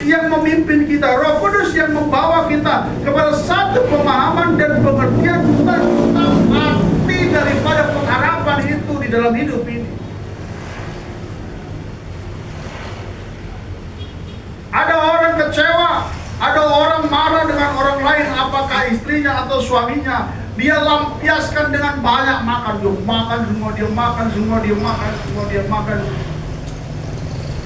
yang memimpin kita, Roh Kudus yang membawa kita kepada satu pemahaman dan pengertian tentang arti daripada pengharapan itu di dalam hidup ini. Ada orang kecewa, ada orang marah dengan orang lain, apakah istrinya atau suaminya. Dia lampiaskan dengan banyak makan, dia makan semua, dia makan semua, dia makan semua, dia makan.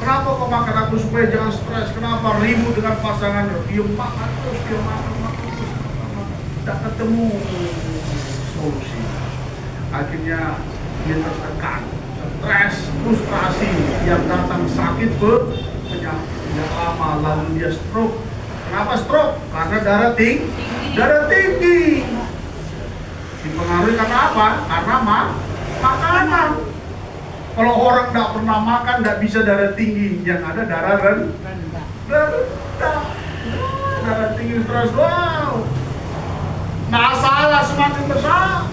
Kenapa kau makan aku supaya jangan stres? Kenapa ribut dengan pasangan? Dia makan terus, dia makan terus. Tidak ketemu solusi. Akhirnya dia tertekan, stres, frustrasi, yang datang sakit penyakit yang lama, lalu dia stroke. Kenapa stroke? Karena darah tinggi. Dipengaruhi karena apa? Karena makanan. Kalau orang tidak pernah makan, tidak bisa darah tinggi. Yang ada darah rendah. Darah tinggi, stres, wow. Masalah semakin besar.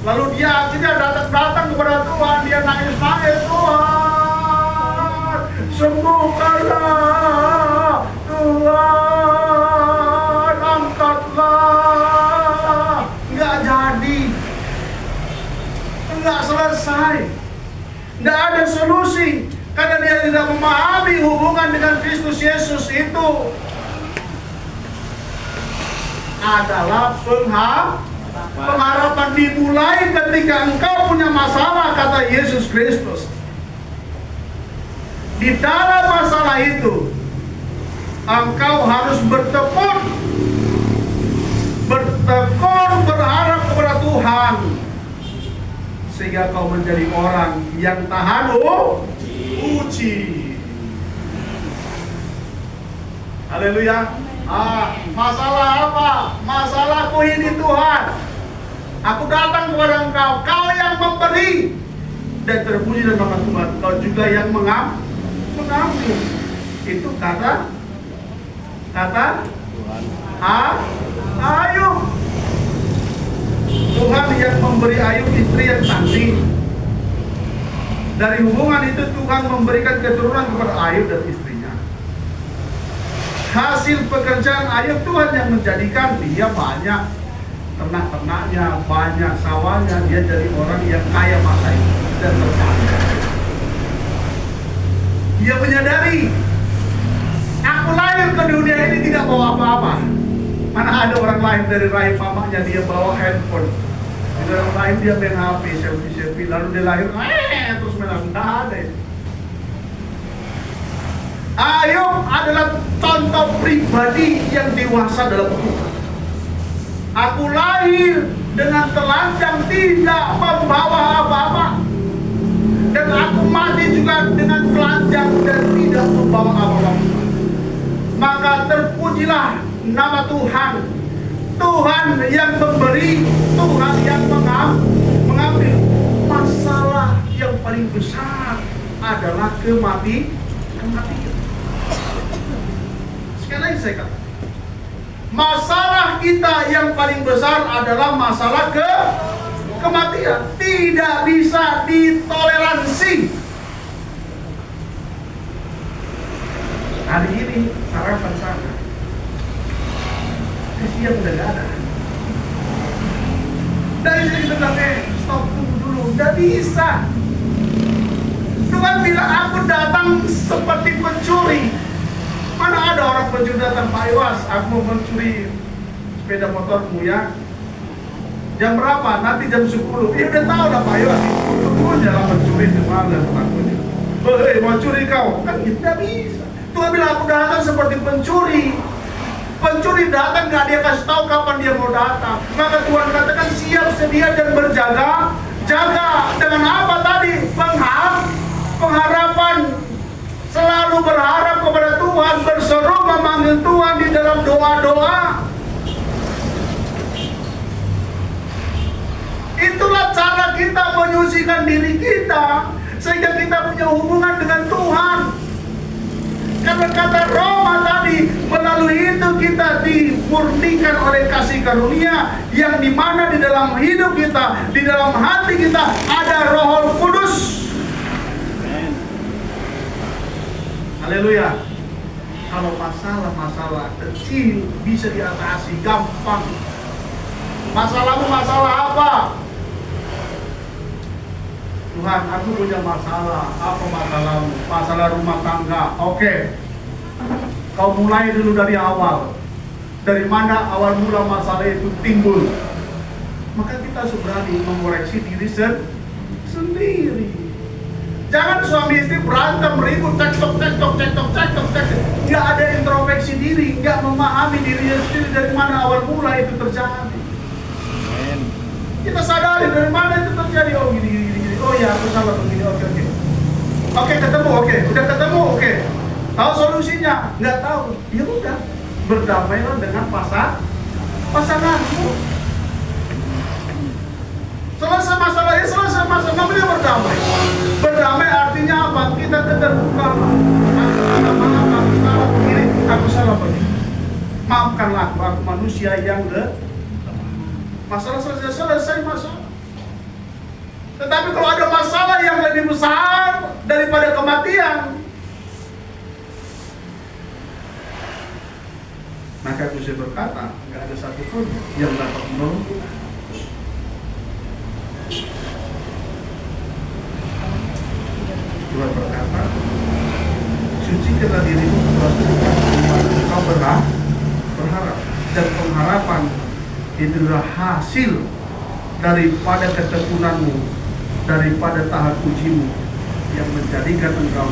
Lalu dia akhirnya datang kepada Tuhan. Dia nangis, Tuhan, sembuhkanlah. Tuhan, angkatlah. Nggak jadi. Nggak selesai. Tidak ada solusi karena dia tidak memahami hubungan dengan Kristus Yesus itu adalah pengharapan dimulai ketika engkau punya masalah, kata Yesus Kristus. Di dalam masalah itu engkau harus bertekun berharap kepada Tuhan, sehingga kau menjadi orang yang tahan uji. Haleluya. Masalah apa? Masalahku ini Tuhan. Aku datang kepada Engkau, Kau yang memberi. Dan terpuji dan bangga Tuhan, Kau juga yang mengambil. Itu kata Ayub. Tuhan yang memberi Ayub istri yang cantik. Dari hubungan itu Tuhan memberikan keturunan kepada Ayub dan istrinya. Hasil pekerjaan Ayub, Tuhan yang menjadikan dia banyak ternak-ternaknya, banyak sawahnya. Dia jadi orang yang kaya masa itu dan terkaya. Dia menyadari, aku lahir ke dunia ini tidak bawa apa-apa. Mana ada orang lain dari rahim mamanya dia bawa handphone. Di dalam rahim dia main HP, selfie, lalu dia lahir, terus main HP. Tidak ada itu. Ayub adalah contoh pribadi yang dewasa dalam Tuhan. Aku lahir dengan telanjang, tidak membawa apa-apa. Dan aku mati juga dengan telanjang dan tidak membawa apa-apa. Maka terpujilah nama Tuhan. Tuhan yang memberi, Tuhan yang mengambil. Masalah yang paling besar adalah kematian. Sekali lagi saya katakan, masalah kita yang paling besar adalah masalah kematian. Tidak bisa ditoleransi. Hari ini sarapan sana, siang udah gak ada. Dari sini kita bilang, stop dulu, gak bisa. Tuhan bilang, aku datang seperti pencuri. Mana ada orang pencuri datang, Pak Iwas, aku mau mencuri sepeda motormu ya. Jam berapa? Nanti jam 10. Ya udah tahu lah Pak Iwas, itu lah mencuri kemana takutnya. Mau curi kau? Kan tidak bisa. Tuhan bilang, aku datang seperti pencuri. Pencuri datang, gak dia kasih tahu kapan dia mau datang. Maka Tuhan katakan siap, sedia dan berjaga. Jaga dengan apa tadi? Pengharapan. Selalu berharap kepada Tuhan, berseru memanggil Tuhan di dalam doa-doa. Itulah cara kita menyucikan diri kita, sehingga kita punya hubungan dengan Tuhan. Karena kata Roma tadi, melalui itu kita dimurnikan oleh kasih karunia, yang dimana di dalam hidup kita, di dalam hati kita ada Roh Kudus. Haleluya. Kalau masalah-masalah kecil bisa diatasi gampang. Masalahmu masalah apa? Tuhan, aku punya masalah. Apa masalahmu? Masalah rumah tangga. Oke. Kau mulai dulu dari awal. Dari mana awal mula masalah itu timbul? Maka kita harus berani mengoreksi diri sendiri. Jangan suami istri berantem, ribut, cekcok. Nggak ada introspeksi diri, nggak memahami dirinya sendiri dari mana awal mula itu terjadi. Amen. Kita sadari dari mana itu terjadi. Oh gini. Oh ya, aku salah begini. Oke, ketemu. Udah ketemu. Tahu solusinya? Nggak tahu. Ya udah, berdamailah dengan pasanganmu. Selesai masalahnya, namanya berdamai. Berdamai artinya apa? Kita terbuka. Aku salah begini. Maafkanlah aku manusia yang masalah selesai masalah. Tetapi kalau ada masalah yang lebih besar daripada kematian, maka aku bisa berkata, nggak ada satupun yang dapat menolong. Tuhan berkata, sucikanlah dirimu kau berharap, dan pengharapan itu adalah hasil daripada ketekunanmu, daripada tahap ujimu yang menjadikan engkau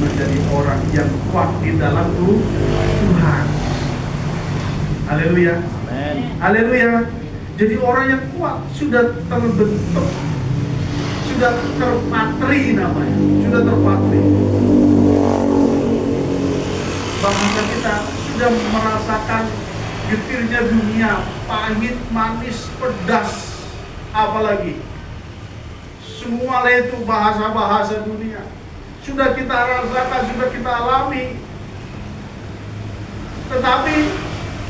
menjadi orang yang kuat di dalam Tuhan. Haleluya. Amen. Haleluya. Jadi orang yang kuat sudah terbentuk, sudah terpatri namanya, sudah terpatri. Bangsa kita sudah merasakan getirnya dunia, pahit, manis, pedas, apalagi semua itu bahasa-bahasa dunia sudah kita rasakan, sudah kita alami. Tetapi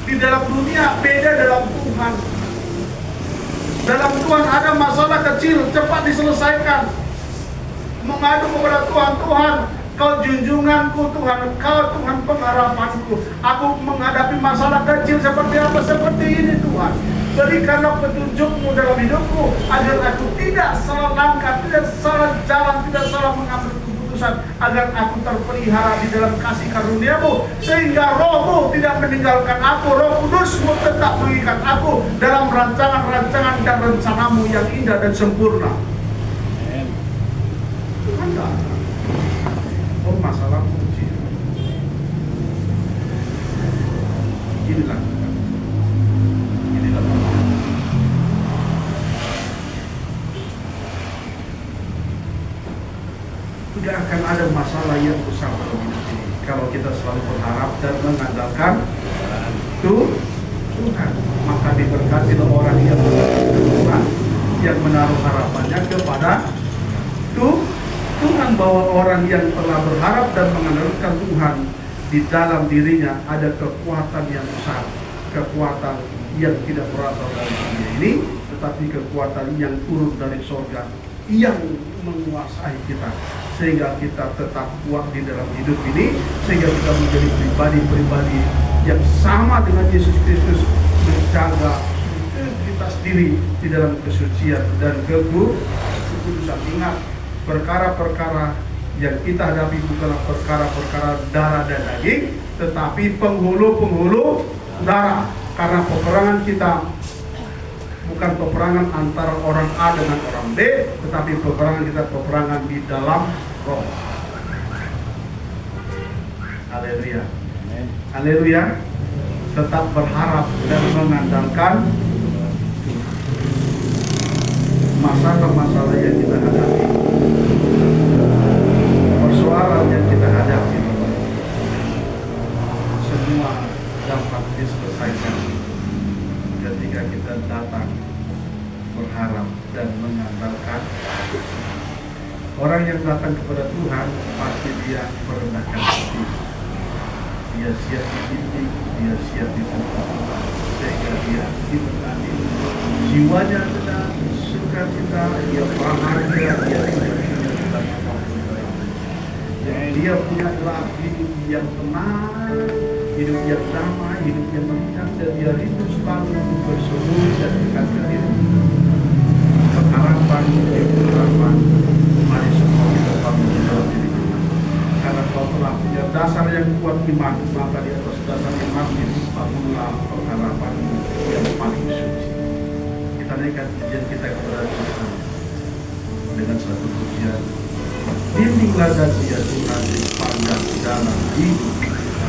di dalam dunia beda dalam Tuhan. Dalam Tuhan ada masalah kecil cepat diselesaikan. Mengadu kepada Tuhan, Tuhan, Kau junjunganku Tuhan, Kau Tuhan pengharapanku. Aku menghadapi masalah kecil seperti apa? Seperti ini Tuhan. Berikanlah petunjukmu dalam hidupku, agar aku tidak salah langkah, tidak salah jalan, tidak salah mengambil keputusan, agar aku terpelihara di dalam kasih karunia-Mu, sehingga Roh-Mu tidak meninggalkan aku, Roh Kudus-Mu tetap mengikat aku dalam rancangan-rancangan dan rencana-Mu yang indah dan sempurna. Tuhan tak masalah kunci. Inilah tidak akan ada masalah yang besar dalam hidup ini kalau kita selalu berharap dan mengandalkan Tuhan. Maka diberkatilah orang yang Tuhan, yang menaruh harapannya kepada Tuhan, bahwa orang yang telah berharap dan mengandalkan Tuhan, di dalam dirinya ada kekuatan yang besar, kekuatan yang tidak berasal dari dunia ini, tetapi kekuatan yang turun dari surga, yang menguasai kita, sehingga kita tetap kuat di dalam hidup ini, sehingga kita menjadi pribadi-pribadi yang sama dengan Yesus Kristus, menjaga integritas diri di dalam kesucian dan kekudusan. Ingat, perkara-perkara yang kita hadapi bukanlah perkara-perkara darah dan daging, tetapi penghulu-penghulu darah. Karena peperangan kita bukan peperangan antara orang A dengan orang B, tetapi peperangan kita peperangan di dalam roh. Haleluya. Haleluya. Tetap berharap dan mengandalkan masalah-masalah yang kita hadapi, persoalan yang kita hadapi, semua dapat diselesaikan ketika kita datang berharap dan mengandalkan. Orang yang datang kepada Tuhan pasti dia merendahkan hati, dia siap dibimbing, dia siap dituntun, sehingga dia diberkati. Jiwanya tenang, sukacita, dia bahagia, dia tidak punya beban apapun. Dia punya adalah hidup yang tenang, hidup yang damai, hidup yang meningkat, dan dia rindu selalu untuk bersujud dan dekat dengan pengharapan, mari semua kita bangun dalam diri kita. Karena kau telah punya dasar yang kuat iman, maka di atas dasar iman ini bangunlah pengharapan yang paling suci. Kita naikkan pujian kita kepada Tuhan dengan satu pujian. Bimbinglah dan dia Tuhan di sepanjang dalam hidup kita.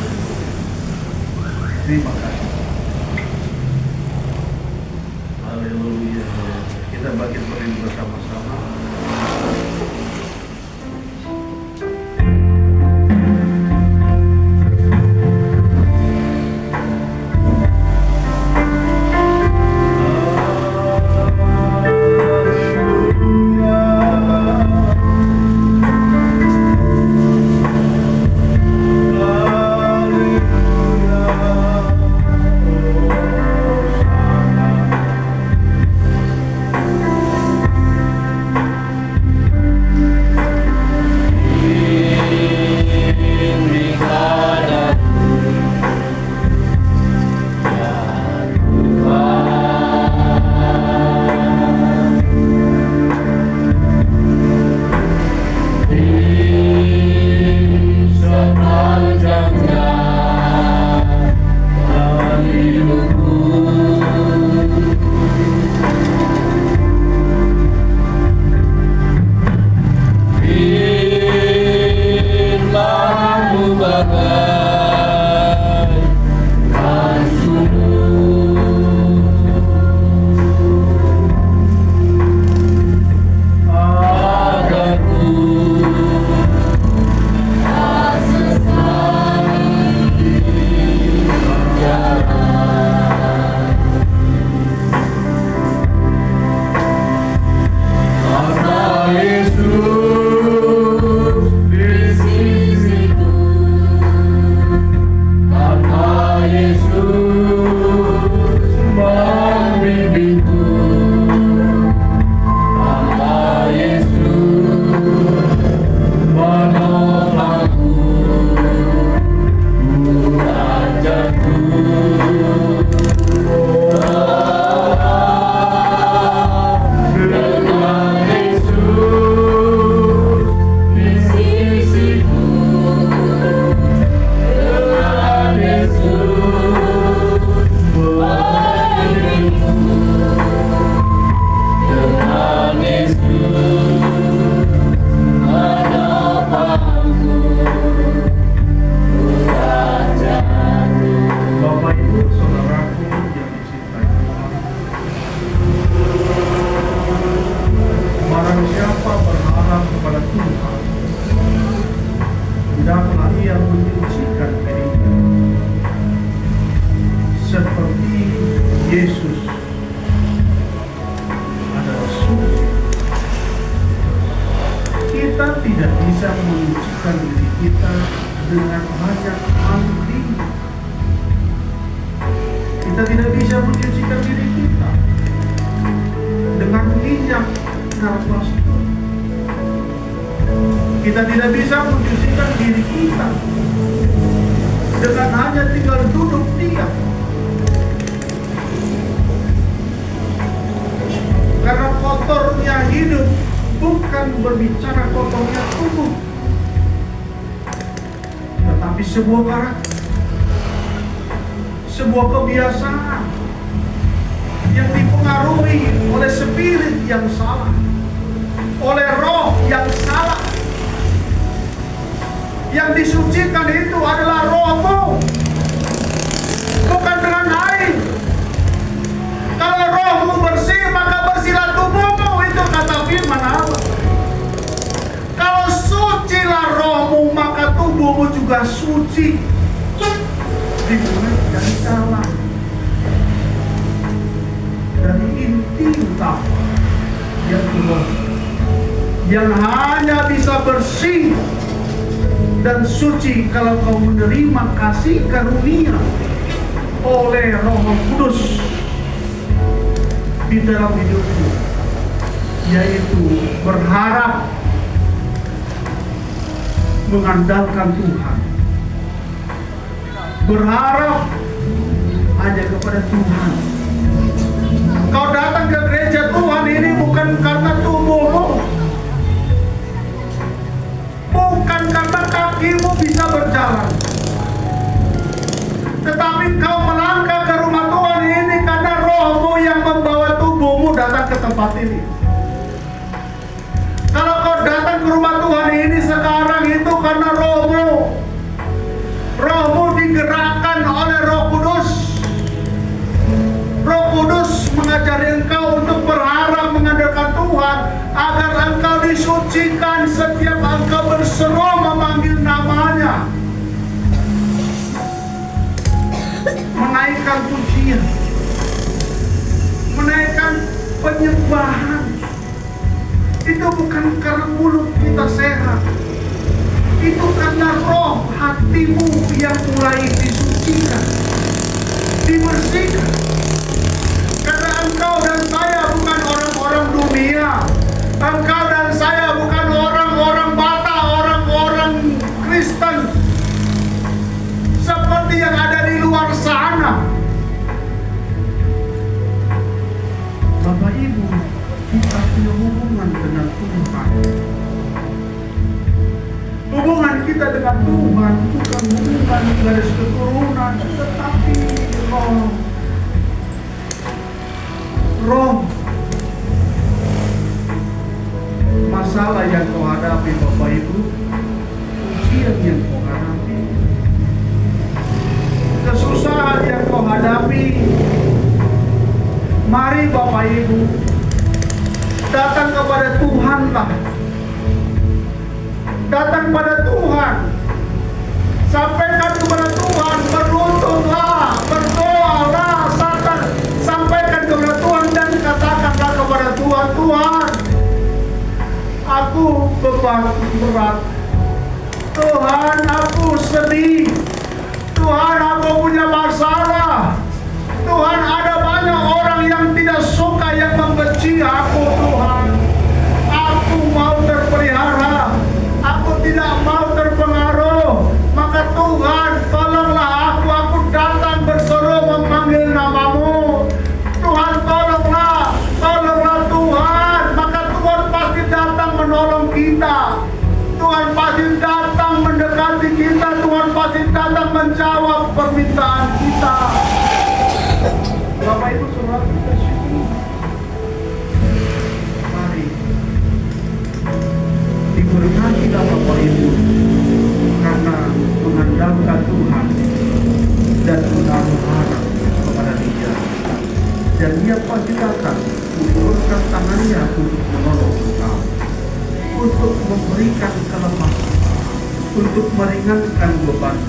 Terima kasih. Haleluya. Kita bagi berdiri bersama-sama. Kita tidak bisa mencucikan diri kita dengan hanya tinggal duduk diam. Karena kotornya hidup bukan berbicara kotornya tubuh, tetapi sebuah karakter, sebuah kebiasaan yang dipengaruhi oleh spirit yang salah, oleh roh yang salah. Yang disucikan itu adalah rohmu, bukan dengan air. Kalau rohmu bersih, maka bersihlah tubuhmu. Itu kata firman Allah. Kalau sucilah rohmu, maka tubuhmu juga suci. Dimulai dari dalam, dari inti utama yang keluar, yang hanya bisa bersih dan suci kalau kau menerima kasih karunia oleh Roh Kudus di dalam hidupmu, yaitu berharap mengandalkan Tuhan, berharap hanya kepada Tuhan. Kau datang ke gereja Tuhan ini bukan karena tubuhmu, bukan karena kakimu bisa berjalan, tetapi kau melangkah ke rumah Tuhan ini karena rohmu yang membawa tubuhmu datang ke tempat ini. Kalau kau datang ke rumah Tuhan ini sekarang itu karena rohmu digerakkan oleh Roh Kudus. Roh Kudus mengajari engkau untuk berharap mengandalkan Tuhan agar engkau disucikan setiap engkau berseru memanggil namanya, menaikkan pujian, menaikkan penyembahan. Itu bukan karena mulut kita sehat, itu karena roh hatimu yang mulai disucikan, dibersihkan. Karena engkau dan saya bukan orang-orang dunia, engkau dan saya bukan orang-orang Batak, orang-orang Kristen seperti yang ada di luar sana. Bapak Ibu, kita punya hubungan dengan Tuhan. Hubungan kita dengan Tuhan bukan hubungan garis keturunan, tetapi roh. Masalah yang kau hadapi Bapak Ibu, ujian yang kau hadapi, kesusahan yang kau hadapi, mari Bapak Ibu datang kepada Tuhanlah. Datang pada Tuhan, sampaikan kepada Tuhan, beruntunglah, berdoalah, sampaikan kepada Tuhan dan katakanlah kepada Tuhan, Tuhan, aku beban berat, Tuhan, aku sedih, Tuhan, aku punya masalah, Tuhan, ada banyak orang yang tidak suka, yang membenci aku, Tuhan. Aku mau terpelihara, aku tidak mau terpengaruh. Maka Tuhan, tolonglah aku datang berseru memanggil namamu. Tuhan, tolonglah Tuhan. Maka Tuhan pasti datang menolong kita. Tuhan pasti datang mendekati kita. Tuhan pasti datang menjawab permintaan kita. Bapak Ibu Saudara kita syukur. Mari diberkatilah Bapak Ibu karena mengandalkan Tuhan dan menaruh harap kepada Dia, dan Dia pasti datang mengulurkan tangannya untuk menolong engkau, untuk memberikan kelepasan, untuk meringankan beban.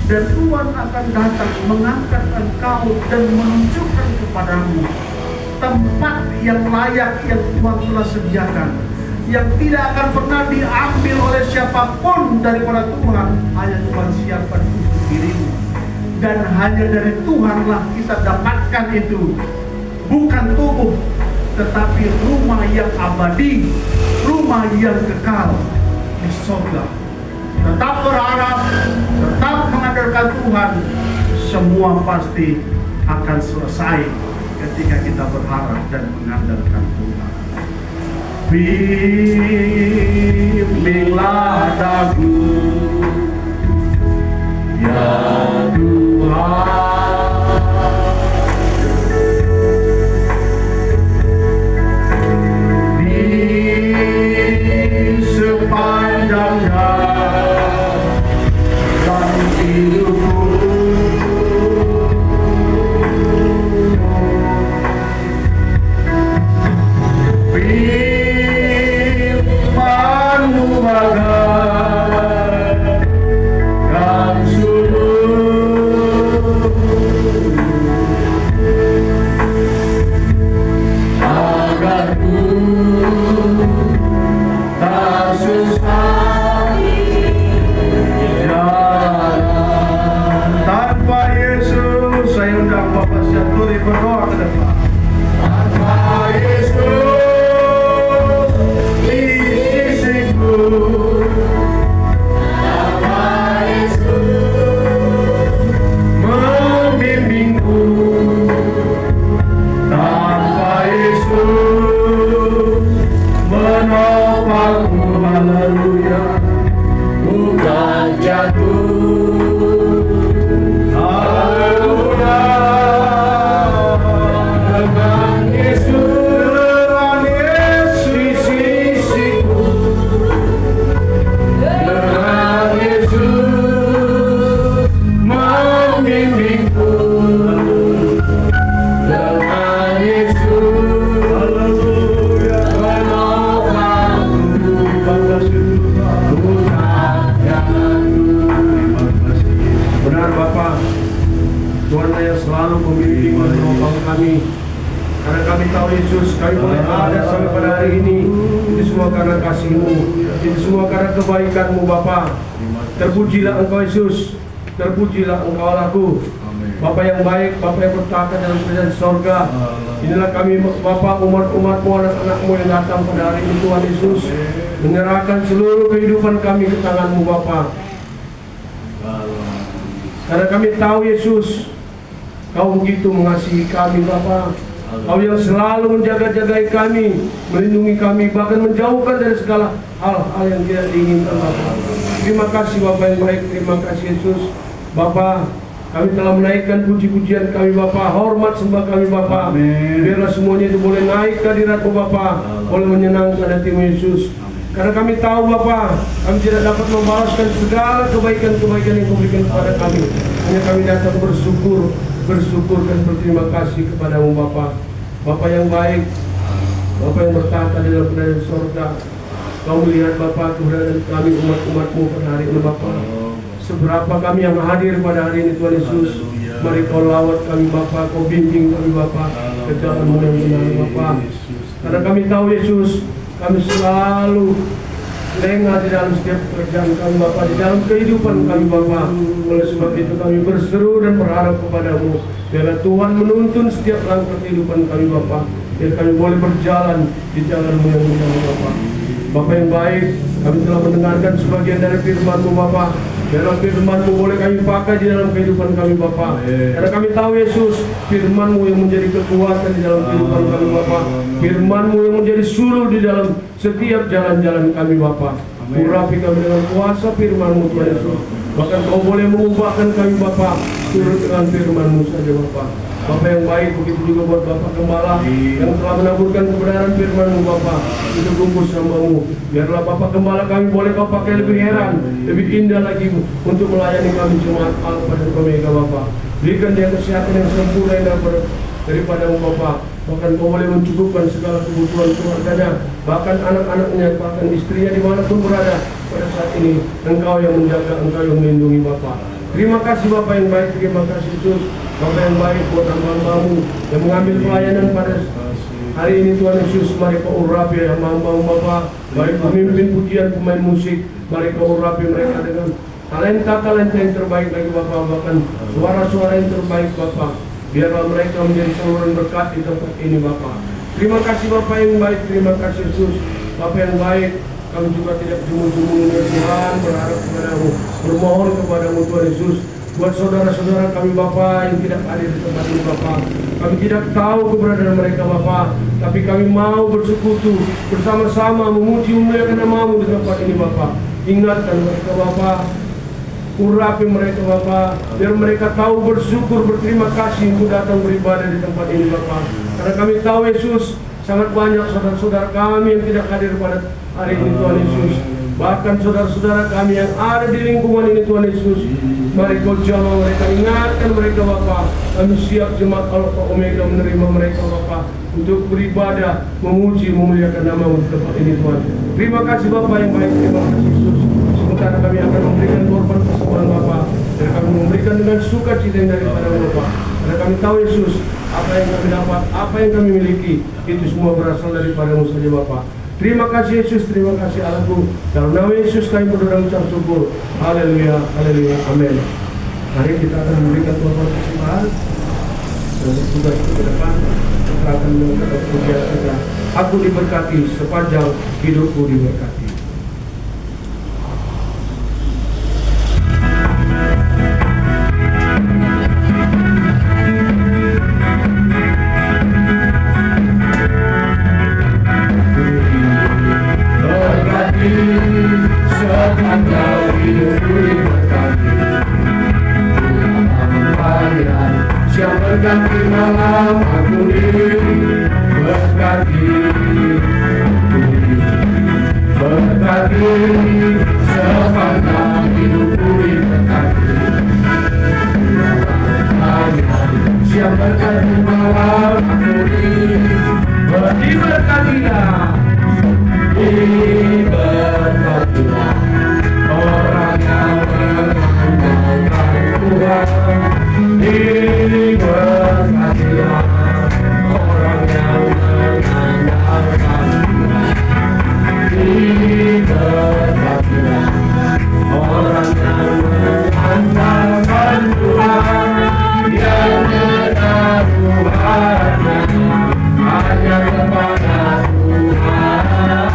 Dan Tuhan akan datang mengangkat engkau dan menunjukkan kepadamu tempat yang layak yang Tuhan telah sediakan, yang tidak akan pernah diambil oleh siapapun daripada Tuhan. Hanya Tuhan siapkan untuk dirimu, dan hanya dari Tuhanlah kita dapatkan itu, bukan tubuh, tetapi rumah yang abadi, rumah yang kekal di surga. Tetap berharap, tetap mengandalkan Tuhan. Semua pasti akan selesai ketika kita berharap dan mengandalkan Tuhan. Bimbinglah dagu, ya Tuhan. Sepanjang jalan hidupku, firman-Mu bagaikan sumur, agar ku tak susah jalan. Tanpa Yesus, saya undang Bapak Syaturi berdoa ke depan. Tanpa Yesus di sisiku, bimbingku dengan Yesus. Haleluya. Penolongku, Terima kasih Tuhan. Tuhan jalanku. Terima kasih. Benar Bapak, Tuhan yang selalu membimbing dan menopang kami. Karena kami tahu Yesus, kami boleh ada sampai pada hari ini. Itu semua karena kasih-Mu, itu semua karena kebaikan-Mu Bapa. Terpujilah Engkau Yesus, terpujilah Engkau Allahku. Bapa yang baik, Bapa yang bertata dalam kerajaan sorga. Inilah kami Bapa, umat-umat-Mu, anak-anak-Mu yang datang pada hari ini Tuhan Yesus, menyerahkan seluruh kehidupan kami ke tangan-Mu Bapa. Karena kami tahu Yesus, Kau begitu mengasihi kami Bapa. Kau yang selalu menjaga-jagai kami, melindungi kami, bahkan menjauhkan dari segala hal-hal yang tidak diinginkan Bapa. Terima kasih Bapa yang baik, terima kasih Yesus. Bapa, kami telah menaikkan puji-pujian kami Bapa, hormat sembah kami Bapa. Biarlah semuanya itu boleh naik ke hadirat-Mu Bapa, boleh menyenangkan hati-Mu Yesus. Karena kami tahu Bapa, kami tidak dapat membalaskan segala kebaikan-kebaikan yang Kau berikan kepada kami. Hanya kami datang bersyukur dan berterima kasih kepada-Mu Bapa. Bapa yang baik, Bapa yang bertata di dalam kerajaan surga. Kau melihat Bapa keberadaan kami umat-umat-Mu pada hari ini Bapa. Seberapa kami yang hadir pada hari ini Tuhan Yesus. Mari Kau lawat kami Bapa, Kau bimbing kami Bapa ke jalan-Mu yang benar Bapa. Karena kami tahu Yesus, kami selalu lengah di dalam setiap pekerjaan kami Bapa, di dalam kehidupan kami Bapa. Oleh sebab itu kami berseru dan berharap kepada-Mu, biarlah Tuhan menuntun setiap langkah kehidupan kami Bapa, biar kami boleh berjalan di jalan-Mu yang benar Bapa. Bapa yang baik, kami telah mendengarkan sebagian dari firman-Mu Bapa. Biarlah firman-Mu boleh kami pakai di dalam kehidupan kami Bapa. Karena kami tahu Yesus, firman-Mu yang menjadi kekuatan di dalam kehidupan kami Bapa. Firman-Mu yang menjadi suluh di dalam setiap jalan-jalan kami Bapa. Urapi kami dengan kuasa firman-Mu Tuhan Yesus. Bahkan Kau boleh mengubahkan kami Bapa, turut dengan firman-Mu saja Bapa. Bapa yang baik, begitu juga buat Bapak Gembala yang telah menaburkan kebenaran firman-Mu Bapa. Itu bungkus hamba-Mu. Biarlah Bapak Gembala kami boleh Kau pakai lebih heran, lebih indah lagi untuk melayani kami jemaat Alpha dan Omega Bapa. Berikan dia kesehatan yang sempurna yang daripada-Mu Bapa. Bahkan Kau boleh mencukupkan segala kebutuhan keluarganya, bahkan anak-anaknya, bahkan istrinya dimanapun berada pada saat ini. Engkau yang menjaga, Engkau yang melindungi Bapa. Terima kasih Bapak yang baik, terima kasih Yesus. Bapak yang baik buat hamba-Mu yang mengambil pelayanan pada hari ini Tuhan Yesus. Mari Kau urapi hamba-Mu Bapak, baik pemimpin pujian, pemain musik. Mari Kau urapi mereka dengan talenta-talenta yang terbaik lagi Bapak, bahkan suara-suara yang terbaik Bapak. Biarlah mereka menjadi saluran berkat di tempat ini Bapak. Terima kasih Bapak yang baik, terima kasih Yesus. Bapak yang baik, kami juga tidak jemu-jemu ya Tuhan, berharap kepada-Mu, bermohon kepada-Mu Tuhan Yesus. Buat saudara-saudara kami Bapa yang tidak hadir di tempat ini Bapa, kami tidak tahu keberadaan mereka Bapa, tapi kami mau bersekutu bersama-sama memuji memuliakan nama-Mu di tempat ini Bapa. Ingatkan mereka Bapa, urapi mereka Bapa, biar mereka tahu bersyukur, berterima kasih untuk datang beribadah di tempat ini Bapa. Karena kami tahu Yesus, sangat banyak saudara-saudara kami yang tidak hadir pada hari ini Tuhan Yesus. Bahkan saudara-saudara kami yang ada di lingkungan ini Tuhan Yesus, mari Kau jamah mereka, ingatkan mereka Bapa. Kami siap jemaat Alpha Omega menerima mereka Bapa untuk beribadah, memuji, memuliakan nama-Mu di tempat ini Tuhan. Terima kasih Bapa yang baik, terima kasih Yesus. Sementara kami akan memberikan korban persembahan Bapa, dan kami memberikan dengan sukacita yang daripada-Mu Bapa. Karena kami tahu Yesus, apa yang kami dapat, apa yang kami miliki, itu semua berasal daripada-Mu saja Bapa. Terima kasih Yesus, terima kasih Allahku. Dalam nama Yesus kami berdoa mengucap syukur. Haleluya, haleluya, amin. Mari kita akan memberikan korban persembahan. Dan tugas ke depan, kita akan mengangkat pujian kita. Aku diberkati sepanjang hidupku diberkati. Sepanjang hidupku diberkati, siap berganti malam aku diberkati, berkati sepanjang hidupku diberkati. berkati malam ini, Diberkatilah diberkatilah orang yang mengandalkan Tuhan. Diberkatilah orang yang mengandalkan Tuhan. Diberkatilah orang yang mengandalkan Tuhan, yang menaruh harapannya hanya kepada Tuhan,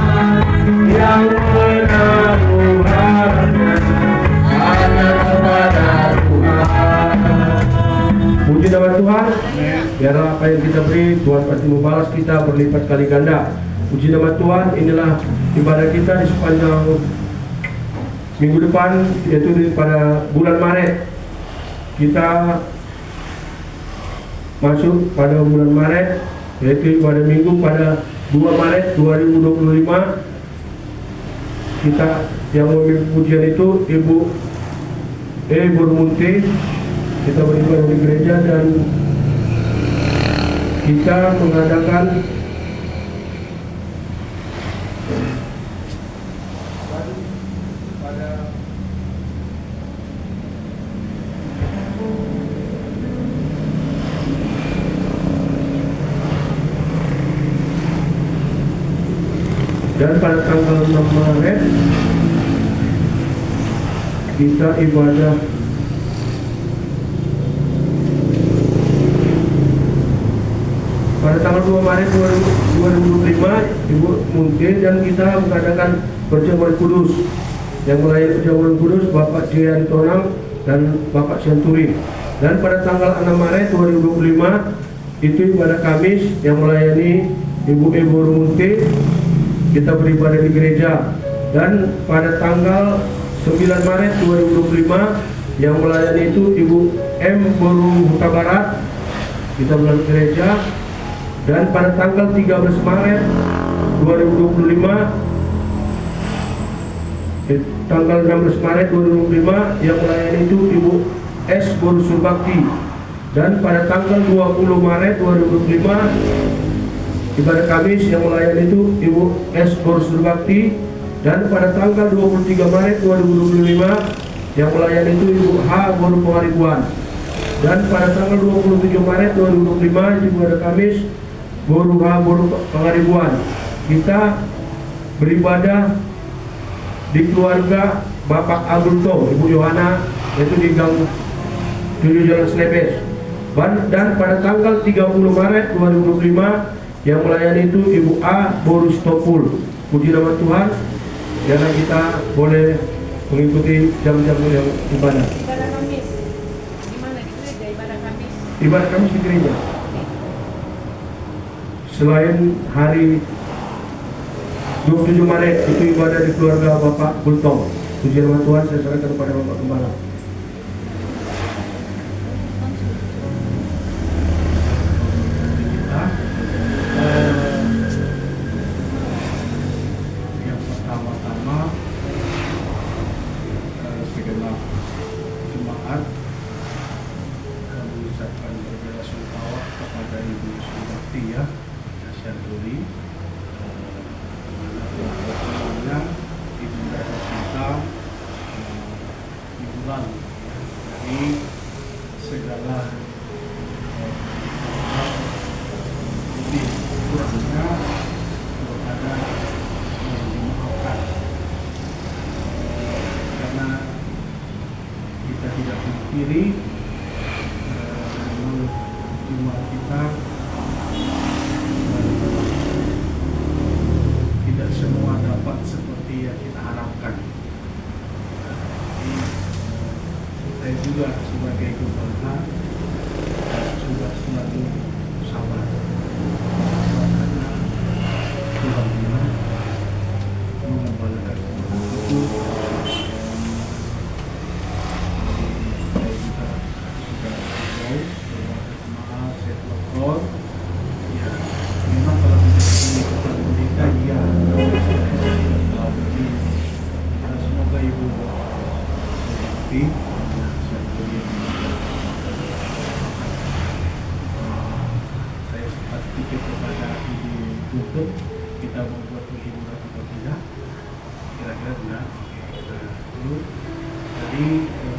yang menaruh harapannya hanya kepada Tuhan. puji nama Tuhan. Biarlah apa yang kita beri Tuhan pasti membalas kita berlipat kali ganda. Puji nama Tuhan. Inilah ibadah kita di sepanjang minggu depan, yaitu pada bulan Maret. Kita masuk pada bulan Maret, yaitu pada minggu pada 2 Maret 2025. Kita yang memimpin pujian itu Ibu Burmunti. Kita beribadah di gereja dan kita mengadakan dan pada tanggal 6 Maret kita ibadah pada tanggal 2 Maret 2025 Ibu Munti, dan kita mengadakan perjamuan kudus yang melayani perjamuan kudus Bapak Jian Tonang dan Bapak Senturi. Dan pada tanggal 6 Maret 2025 itu ibadah Kamis yang melayani Ibu Munti. Kita beribadah di gereja. Dan pada tanggal 9 Maret 2025 yang melayani itu Ibu M. Boru Huta Barat. Kita melayani gereja. Dan pada tanggal 13 Maret 2025 tanggal 16 Maret 2025 yang melayani itu Ibu S. Boru Surbakti. Dan pada tanggal 20 Maret 2025 ibadah Kamis yang melayani itu Ibu S. Boru Surbakti. Dan pada tanggal 23 Maret 2025 yang melayani itu Ibu H. Boru Pengaribuan. Dan pada tanggal 27 Maret 2025 ibadah Kamis Boru H. Boru Pengaribuan. Kita beribadah di keluarga Bapak Agurto, Ibu Yohana, yaitu di Gang 7 Jalan Slebes. Dan pada tanggal 30 Maret 2025 yang melayani itu Ibu A. Boru Stopul. Puji nama Tuhan. Biarlah kita boleh mengikuti jam-jam yang ibadah. Ibadah Kamis di mana? Di gereja ibadah Kamis. Ibadah Kamis di gereja. Selain hari 27 Maret itu ibadah di keluarga Bapak Bultong. Puji nama Tuhan, saya serahkan kepada Bapak Gembala. Yang pertama-tama segenap jemaat kami ucapkan berbela-sungkawa kepada Ibu Surbakti ya, Senturi, keluarga Ibu Dada kita minggu lalu dari segala lebih kurangnya kepada yang dimaafkan, karena kita tidak memungkiri memang jemaat kita tidak semua dapat seperti yang kita harapkan. Saya juga sebagai gubernur sudah selalu sabar, karena Tuhan mengembalikan itu. Saya juga dituntut kita membuat penghiburan atau tidak, kira-kira tidak. Dulu jadi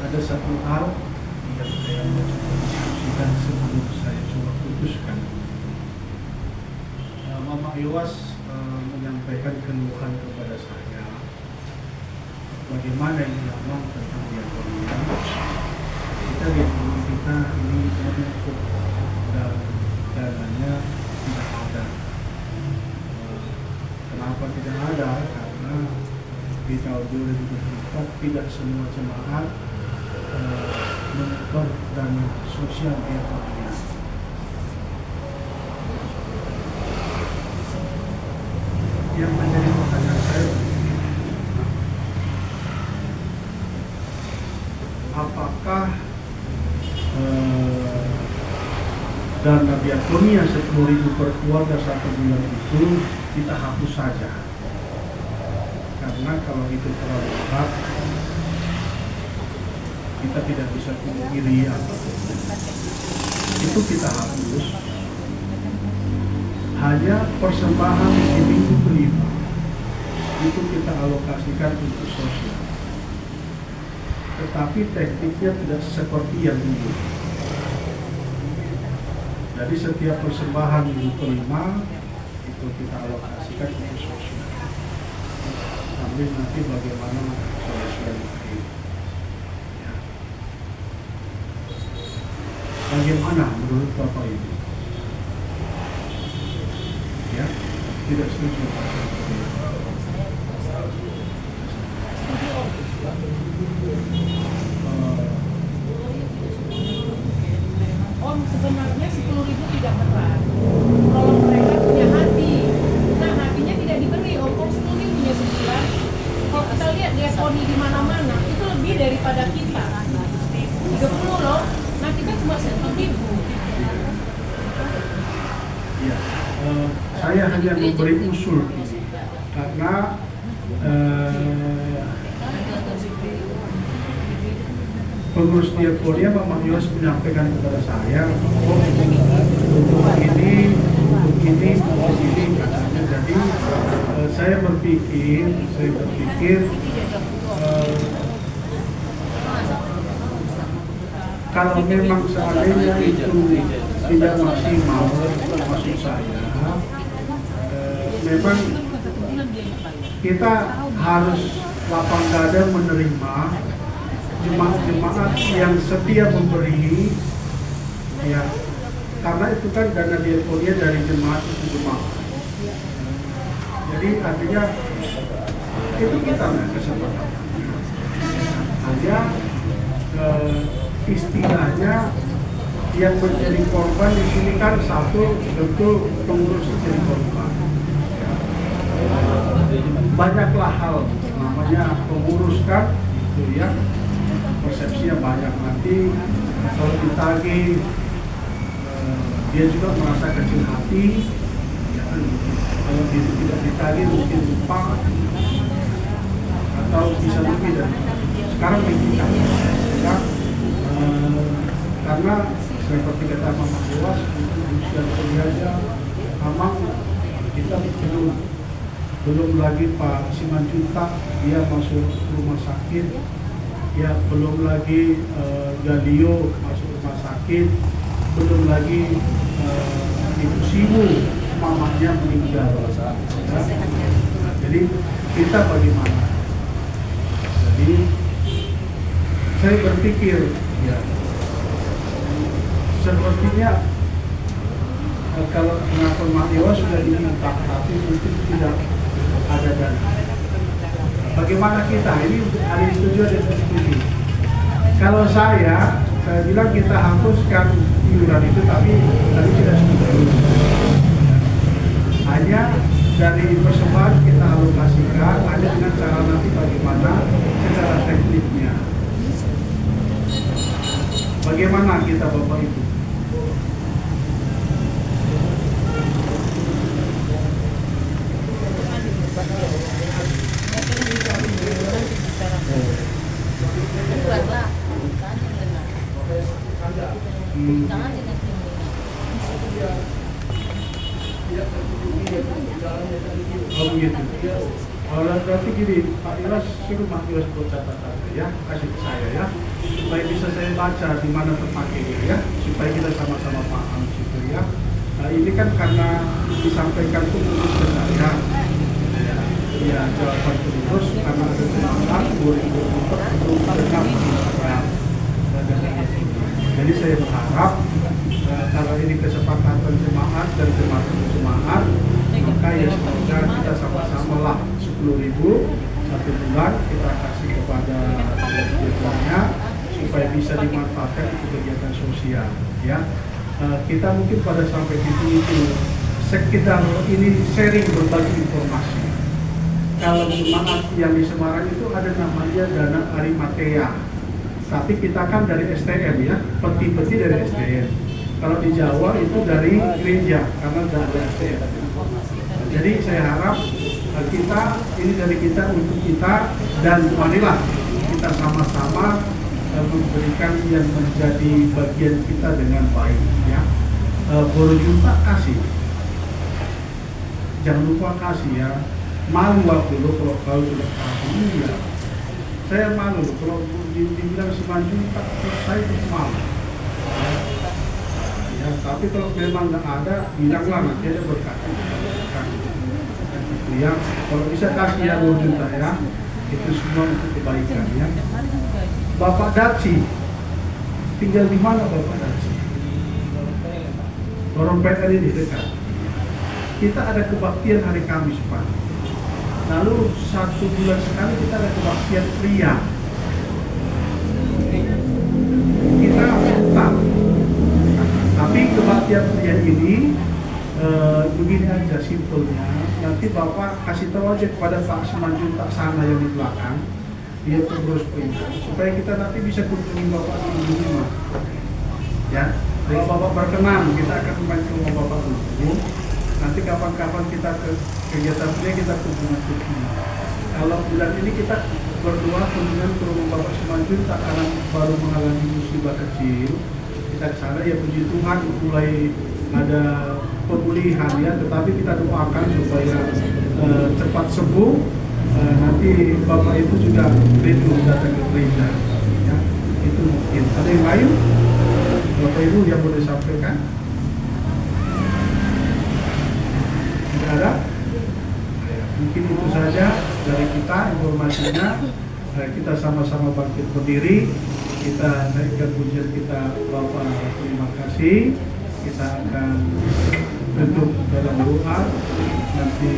ada satu hal yang saya mau diskusikan sebelum saya coba putuskan. Mama Iwas menyampaikan keluhan kepada saya bagaimana yang dilakukan tentang diakonia. Kita lihat dulu, kita ini menutup dan dananya tidak ada. Kenapa tidak ada? Karena di tahun 2024 tidak semua jemaat menyetor dana sosial diakonia. Yang menjadi pertanyaan saya, apakah dana diakonia 10.000 per keluarga 1 bulan itu kita hapus saja? Karena kalau itu terlalu berat, kita tidak bisa pungkiri itu kita hapus. Hanya persembahan di minggu kelima itu kita alokasikan untuk sosial. Tetapi tekniknya tidak seperti yang dulu. Jadi setiap persembahan minggu kelima itu kita alokasikan untuk sosial. Sambil nanti bagaimana sosial ini. Ya. Bagaimana menurut Bapak Ibu? Ya, tidak setuju. Om, sebenarnya 10.000 tidak berat. Kalau mereka punya hati, nah hatinya tidak diberi. Om, 10.000 punya sebulan. Kalau kita lihat diakoni di mana-mana, itu lebih daripada kita. 30 loh. Nah kita cuma 10.000. Ya, saya hanya memberi usul karena pengurus diakonia Mama Yos menyampaikan kepada saya, untuk ini katanya. Jadi saya berpikir kalau memang seandainya itu tidak maksimal, maksud saya memang kita harus lapang dada menerima jemaat-jemaat yang setia memberi, ya, karena itu kan dana diakonia dari jemaat itu jemaat. Jadi artinya itu kita kesempatan. Hanya istilahnya yang menjadi korban di sini kan satu tentu pengurus jadi korban. Banyaklah hal namanya pengurus kan itu ya, persepsinya banyak. Nanti kalau ditagih dia juga merasa kecil hati ya kan. Kalau dia tidak ditagih mungkin lupa atau bisa lebih dari sekarang kita ya, karena seperti kata Mama Dewas itu usia kuliahnya memang kita belum lagi Pak Simanjuntak dia masuk rumah sakit, ya belum lagi Galio masuk rumah sakit, belum lagi Ibu Simu mamanya meninggal. Ya. Nah, jadi kita bagaimana? Jadi saya berpikir ya sepertinya kalau pengakuan Mak Dewa sudah diminta, tapi mungkin tidak ada dana. Bagaimana kita? Ini ada yang setuju, ada yang tidak setuju. Kalau saya bilang kita hapuskan iuran itu, tapi tidak setuju. Hanya dari persembahan kita alokasikan, hanya dengan cara nanti bagaimana secara tekniknya. Bagaimana kita Bapak Ibu? tidak terpenuhi jalannya tadi gitu. Oh begitu. Ya. Berarti gini, Pak Iras suruh Pak Iras buat catatan ya, kasih ke saya ya, supaya bisa saya baca di mana terpakainya ya, supaya kita sama-sama paham gitu ya. Nah, ini kan karena disampaikan terus ke saya, ya jawaban terus karena ada semangat 2024 belum tetap diserap. Jadi saya berharap kalau ini kesepakatan jemaat dan jemaat, maka ya semoga kita sama-sama lah 10.000 satu bulan kita kasih kepada kegiatannya supaya bisa dimanfaatkan untuk kegiatan sosial ya. Kita mungkin pada sampai itu sekedar ini sharing berbagi informasi. Kalau jemaat yang di Semarang itu ada namanya Dana Arimatea, tapi kita kan dari STM ya, peti-peti dari STM. Kalau di Jawa itu dari gereja karena dari STM. Jadi saya harap kita ini dari kita untuk kita dan marilah kita sama-sama memberikan yang menjadi bagian kita dengan baik ya. Berjumpa kasih, jangan lupa kasih ya. Malu waktu lo kalau sudah kasih ya. Saya malu kalau dibilang 9 juta saya itu malu. Ya, tapi kalau memang nggak ada, bilanglah nanti ada berkata. Ya, kalau bisa kasih ya 2 juta ya, itu semua untuk kebaikan ya. Bapak Daci, tinggal di mana Bapak Daci? Lorong PN ini dekat. Kita ada kebaktian hari Kamis Pak. Lalu 1 bulan sekali kita ada kebaktian pria. Kita tak. Tapi kebaktian pria ini begini aja simpelnya. Nanti Bapak kasih tahu aja kepada Pak Simanjuntak sana yang di belakang, dia terus perintah supaya kita nanti bisa kunjungi Bapak di rumah. Ya, kalau Bapak berkenan kita akan kembali ke rumah Bapak dulu. Nanti kapan-kapan kita ke kegiatan pria kita kunjungan. Kalau bulan ini kita berdua kunjungan ke rumah Bapak Simanjuntak karena baru mengalami musibah kecil. Kita ke sana ya puji Tuhan mulai ada pemulihan ya, tetapi kita doakan supaya cepat sembuh. Nanti Bapak itu juga rindu datang ke gereja ya. Itu mungkin ada yang lain Bapak Ibu yang boleh sampaikan? Tidak ada? Ya, mungkin itu saja dari kita informasinya. Kita sama-sama bangkit berdiri, kita naikkan pujian kita. Bapak terima kasih. Kita akan tutup dalam doa. Nanti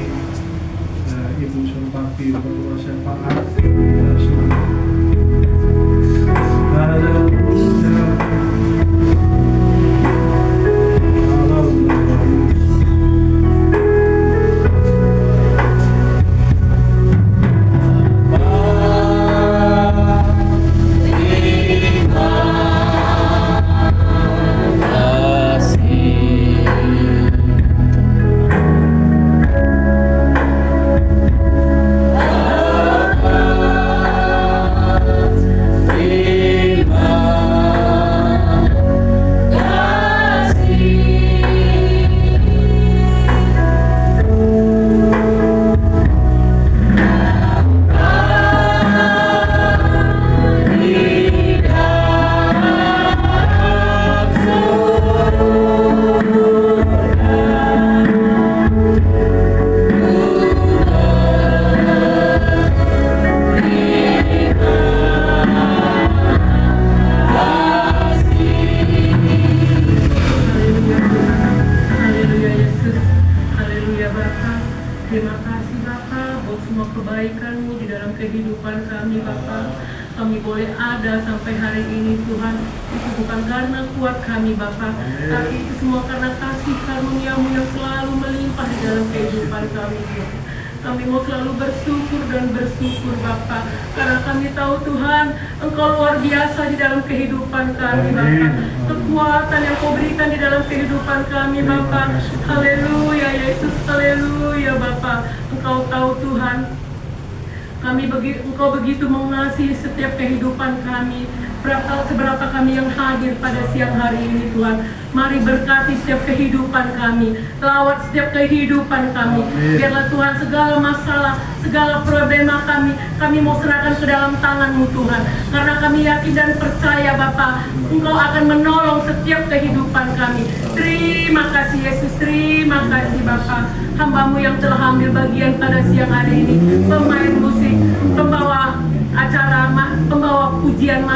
Ibu Surbakti berdoa syafaat. Terima kasih Bapak buat semua kebaikan-Mu di dalam kehidupan kami Bapak. Kami boleh ada sampai hari ini Tuhan, itu bukan karena kuat kami Bapak, tapi itu semua karena kasih karunia-Mu yang selalu melimpah di dalam kehidupan kami Tuhan. Kami mau selalu bersyukur dan bersyukur Bapak, karena kami tahu Tuhan Engkau luar biasa di dalam kehidupan kami Bapak. Kekuatan yang Kau berikan di dalam kehidupan kami Bapak. Haleluya Yesus, haleluya Bapak. Engkau tahu Tuhan, Engkau begitu mengasihi setiap kehidupan kami. seberapa kami yang hadir pada siang hari ini Tuhan. Mari berkati setiap kehidupan kami, lawat setiap kehidupan kami. Biarlah Tuhan segala masalah, segala problema kami mau serahkan ke dalam tangan-Mu Tuhan. Karena kami yakin dan percaya Bapa, Engkau akan menolong setiap kehidupan kami. Terima kasih Yesus, terima kasih Bapa. Hamba-Mu yang telah ambil bagian pada siang hari ini, pemain musik, pembawa acara, pembawa pujian,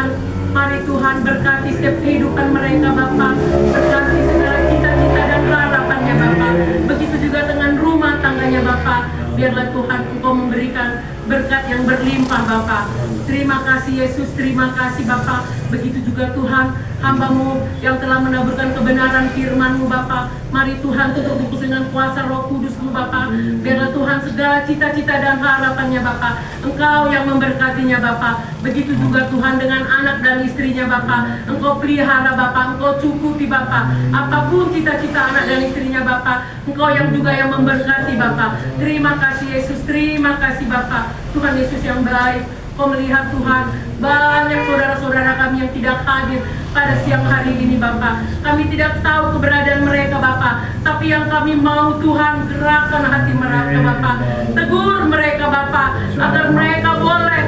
mari Tuhan berkati setiap kehidupan mereka Bapa, berkati segala cita-cita dan harapannya Bapa. Begitu juga dengan rumah tangganya Bapa, biarlah Tuhan Engkau memberikan berkat yang berlimpah Bapa. Terima kasih Yesus, terima kasih Bapa. Begitu juga Tuhan, hamba-Mu yang telah menaburkan kebenaran firman-Mu Bapa. Mari Tuhan tutup bungkus dengan kuasa Roh Kudus-Mu Bapa. Biarlah Tuhan segala cita-cita dan harapannya Bapa, Engkau yang memberkatinya Bapa. Begitu juga Tuhan dengan anak dan istrinya Bapa, Engkau pelihara Bapa, Engkau cukupi Bapa. Apapun cita-cita anak dan istrinya Bapa, Engkau yang juga yang memberkati Bapa. Terima kasih Yesus, terima kasih Bapa. Tuhan Yesus yang baik, Kau melihat Tuhan, banyak saudara-saudara kami yang tidak hadir pada siang hari ini Bapa. Kami tidak tahu keberadaan mereka Bapa, tapi yang kami mau Tuhan, gerakan hati mereka Bapa. Tegur mereka Bapa, agar mereka boleh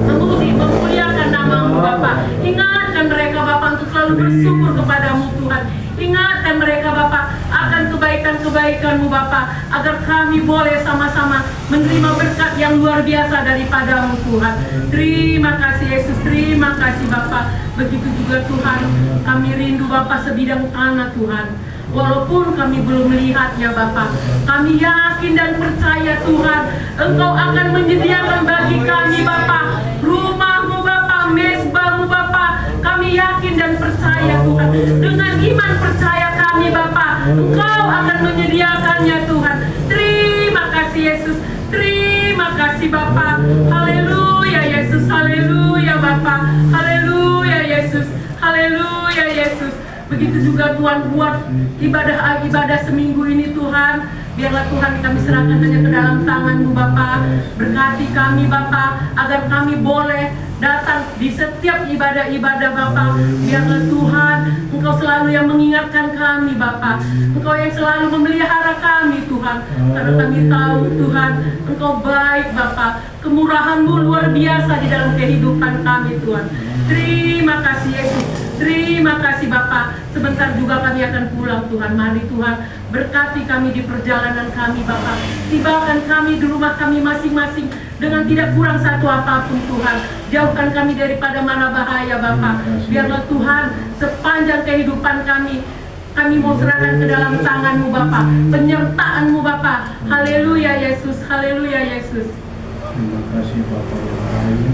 memuji, memuliakan nama-Mu Bapa. Ingatkan mereka Bapa untuk selalu bersyukur kepadamu Tuhan. Ingatkan mereka Bapa akan kebaikan-kebaikan-Mu Bapa, agar kami boleh sama-sama menerima berkat yang luar biasa daripada-Mu Tuhan. Terima kasih Yesus, terima kasih Bapa. Begitu juga Tuhan, kami rindu Bapa sebidang tanah Tuhan. Walaupun kami belum melihatnya Bapa, kami yakin dan percaya Tuhan, Engkau akan menyediakan bagi kami Bapa rumah-Mu Bapa, mesbah-Mu Bapa. Kami yakin dan percaya Tuhan, dengan iman percaya kami Bapa, Engkau akan menyediakannya Tuhan. Terima kasih Yesus, terima kasih Bapa. Haleluya Yesus, haleluya Bapa, haleluya Yesus, haleluya Yesus. Begitu juga Tuhan buat ibadah seminggu ini Tuhan. Biarlah Tuhan kami serahkan hanya ke dalam tangan-Mu Bapa. Berkati kami Bapa, agar kami boleh datang di setiap ibadah-ibadah Bapa. Biarlah Tuhan Engkau selalu yang mengingatkan kami Bapa, Engkau yang selalu memelihara kami Tuhan. Karena kami tahu Tuhan, Engkau baik Bapa, kemurahan-Mu luar biasa di dalam kehidupan kami Tuhan. Terima kasih Yesus, terima kasih Bapa. Sebentar juga kami akan pulang Tuhan. Mari Tuhan berkati kami di perjalanan kami Bapa. Tibakan kami di rumah kami masing-masing dengan tidak kurang satu apapun Tuhan. Jauhkan kami daripada mara bahaya Bapa. Biarlah Tuhan sepanjang kehidupan kami mau serahkan ke dalam tangan-Mu Bapa, penyertaan-Mu Bapa. Haleluya Yesus, haleluya Yesus. Terima kasih Bapak yang baik.